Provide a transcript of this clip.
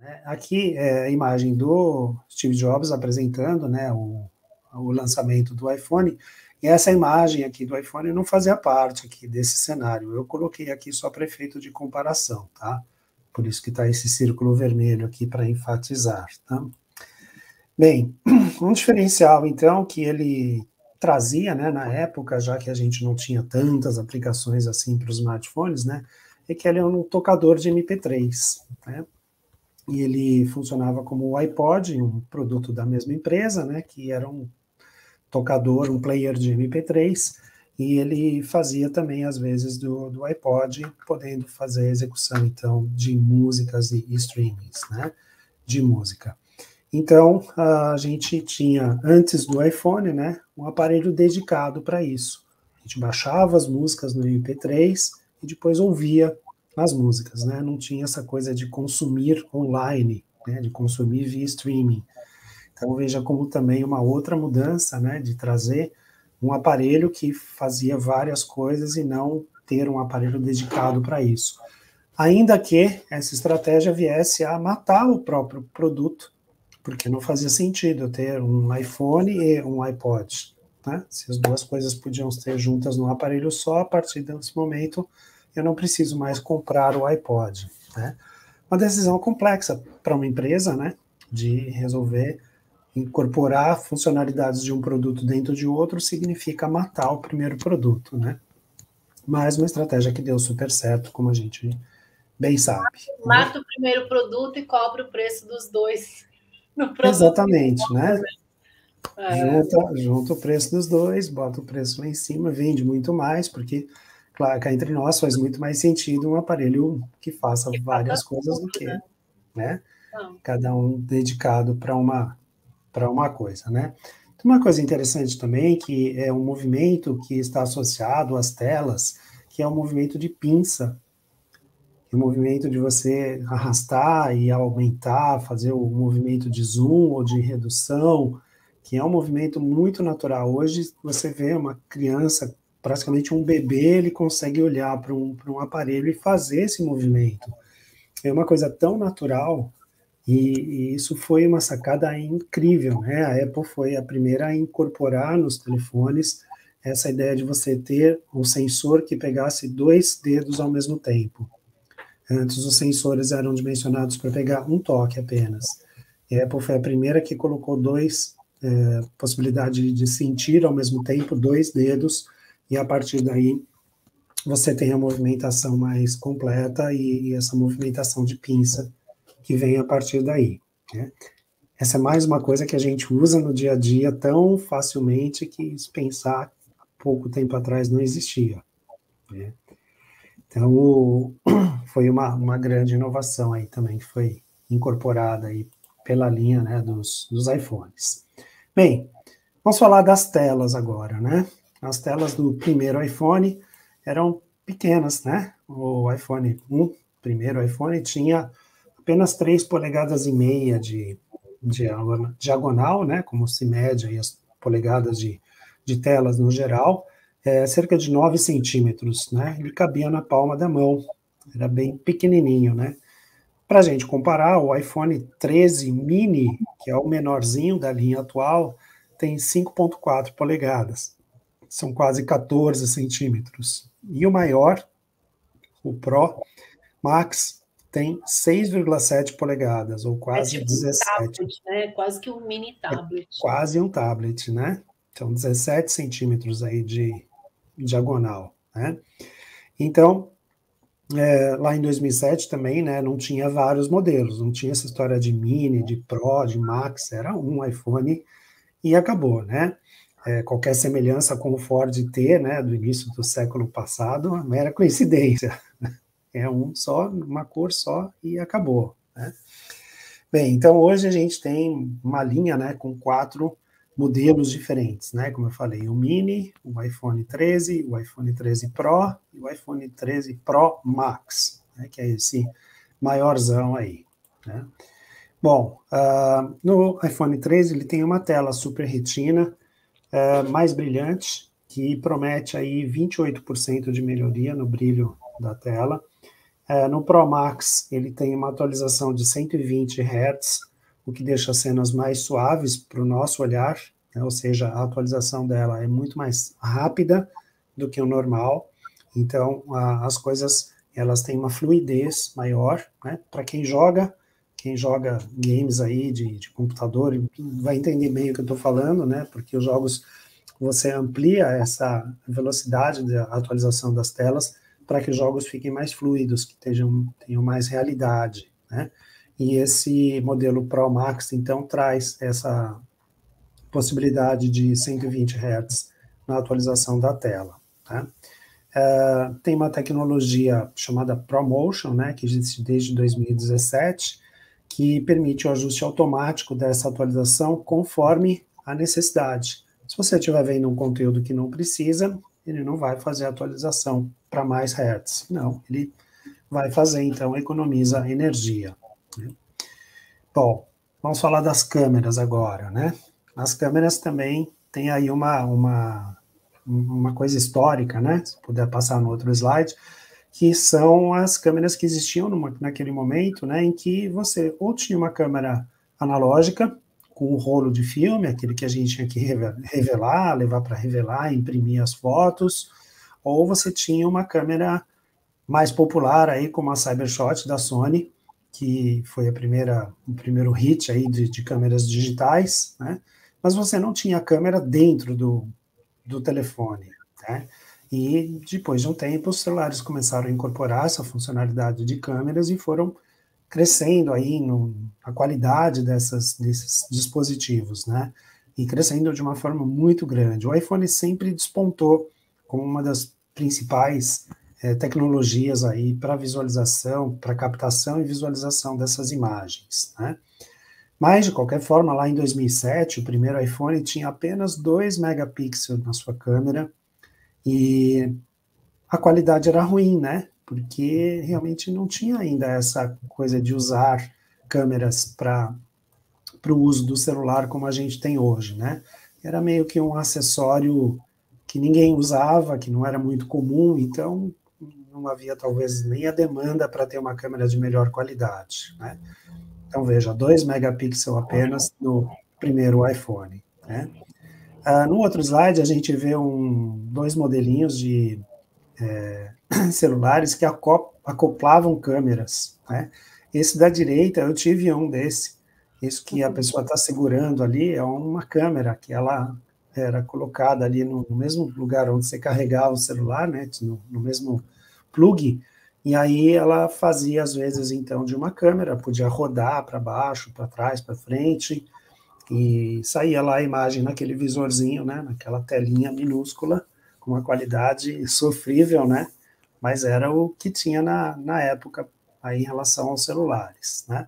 né? Aqui é a imagem do Steve Jobs apresentando, né, o lançamento do iPhone, e essa imagem aqui do iPhone não fazia parte aqui desse cenário. Eu coloquei aqui só para efeito de comparação, tá? Por isso que está esse círculo vermelho aqui para enfatizar, tá? Bem, um diferencial, então, que ele trazia, né, na época, já que a gente não tinha tantas aplicações assim para os smartphones, né, é que ele é um tocador de MP3, né? E ele funcionava como o iPod, um produto da mesma empresa, né, que era um tocador, um player de MP3, e ele fazia também, às vezes, do iPod, podendo fazer a execução, então, de músicas e streamings, né, de música. Então, a gente tinha, antes do iPhone, né, um aparelho dedicado para isso. A gente baixava as músicas no MP3 e depois ouvia as músicas, né? Não tinha essa coisa de consumir online, né, de consumir via streaming. Então, veja como também uma outra mudança, né, de trazer um aparelho que fazia várias coisas e não ter um aparelho dedicado para isso. Ainda que essa estratégia viesse a matar o próprio produto, porque não fazia sentido eu ter um iPhone e um iPod, né? Se as duas coisas podiam ser juntas num aparelho só, a partir desse momento eu não preciso mais comprar o iPod, né? Uma decisão complexa para uma empresa, né? De resolver incorporar funcionalidades de um produto dentro de outro significa matar o primeiro produto, né? Mas uma estratégia que deu super certo, como a gente bem sabe. Mata, né? O primeiro produto e cobra o preço dos dois no produto. Exatamente, né? Junta o preço dos dois, bota o preço lá em cima, vende muito mais, porque, claro, cá entre nós faz muito mais sentido um aparelho que faça várias coisas do que, né? Cada um dedicado para uma coisa, né? Tem uma coisa interessante também, que é um movimento que está associado às telas, que é o movimento de pinça, o movimento de você arrastar e aumentar, fazer o movimento de zoom ou de redução, que é um movimento muito natural. Hoje você vê uma criança, praticamente um bebê, ele consegue olhar para um aparelho e fazer esse movimento. É uma coisa tão natural, e isso foi uma sacada incrível, né? A Apple foi a primeira a incorporar nos telefones essa ideia de você ter um sensor que pegasse dois dedos ao mesmo tempo. Antes os sensores eram dimensionados para pegar um toque apenas. E a Apple foi a primeira que colocou possibilidade de sentir ao mesmo tempo dois dedos, e a partir daí você tem a movimentação mais completa e essa movimentação de pinça que vem a partir daí, né? Essa é mais uma coisa que a gente usa no dia a dia tão facilmente que, se pensar, há pouco tempo atrás não existia, né? Então, foi uma grande inovação aí também, que foi incorporada aí pela linha, né, dos iPhones. Bem, vamos falar das telas agora, né? As telas do primeiro iPhone eram pequenas, né? O iPhone 1, primeiro iPhone, tinha apenas 3,5 polegadas de diagonal, né? Como se mede aí as polegadas de telas no geral, cerca de 9 centímetros, né? Ele cabia na palma da mão, era bem pequenininho, né? Para a gente comparar, o iPhone 13 mini, que é o menorzinho da linha atual, tem 5,4 polegadas, são quase 14 centímetros. E o maior, o Pro Max, tem 6,7 polegadas, ou quase tipo 17. Um tablet, né? Quase que um mini tablet. Quase um tablet, né? Então, 17 centímetros aí de diagonal, né? Então, lá em 2007 também, né, não tinha vários modelos, não tinha essa história de mini, de Pro, de Max, era um iPhone e acabou, né? Qualquer semelhança com o Ford T, né, do início do século passado, mera coincidência. É um só, uma cor só e acabou, né? Bem, então hoje a gente tem uma linha, né, com 4 modelos diferentes, né, como eu falei, o Mini, o iPhone 13, o iPhone 13 Pro e o iPhone 13 Pro Max, né, que é esse maiorzão aí, né. Bom, no iPhone 13 ele tem uma tela Super Retina mais brilhante, que promete aí 28% de melhoria no brilho da tela. No Pro Max, ele tem uma atualização de 120 Hz, o que deixa as cenas mais suaves para o nosso olhar, né? Ou seja, a atualização dela é muito mais rápida do que o normal, então as coisas elas têm uma fluidez maior, né? Para quem joga games aí de computador vai entender bem o que eu estou falando, né? Porque os jogos você amplia essa velocidade da atualização das telas para que os jogos fiquem mais fluidos, que tenham mais realidade, né? E esse modelo Pro Max, então, traz essa possibilidade de 120 Hz na atualização da tela, tá? Tem uma tecnologia chamada ProMotion, né, que existe desde 2017, que permite o ajuste automático dessa atualização conforme a necessidade. Se você estiver vendo um conteúdo que não precisa, ele não vai fazer a atualização para mais hertz. Não, ele vai fazer, então, economiza energia. Né? Bom, vamos falar das câmeras agora, né? As câmeras também têm aí uma coisa histórica, né? Se puder passar no outro slide, que são as câmeras que existiam naquele momento, né, em que você ou tinha uma câmera analógica, com um rolo de filme, aquele que a gente tinha que revelar, levar para revelar, imprimir as fotos, ou você tinha uma câmera mais popular aí, como a Cybershot da Sony, que foi o primeiro hit aí de câmeras digitais, né, mas você não tinha câmera dentro do telefone, né? E depois de um tempo, os celulares começaram a incorporar essa funcionalidade de câmeras e foram crescendo aí a qualidade desses dispositivos, né? E crescendo de uma forma muito grande. O iPhone sempre despontou como uma das principais tecnologias aí para visualização, para captação e visualização dessas imagens, né? Mas, de qualquer forma, lá em 2007, o primeiro iPhone tinha apenas 2 megapixels na sua câmera, e a qualidade era ruim, né? Porque realmente não tinha ainda essa coisa de usar câmeras para o uso do celular como a gente tem hoje, né? Era meio que um acessório que ninguém usava, que não era muito comum, então não havia talvez nem a demanda para ter uma câmera de melhor qualidade, né? Então veja, 2 megapixels apenas no primeiro iPhone, né? No outro slide, a gente vê dois modelinhos de celulares que acoplavam câmeras, né? Esse da direita, eu tive um desse. Isso que a pessoa está segurando ali é uma câmera que ela era colocada ali no mesmo lugar onde você carregava o celular, né? No mesmo plug, e aí ela fazia, às vezes, então, de uma câmera, podia rodar para baixo, para trás, para frente, e saía lá a imagem naquele visorzinho, né, naquela telinha minúscula, com uma qualidade sofrível, né, mas era o que tinha na época aí em relação aos celulares, né.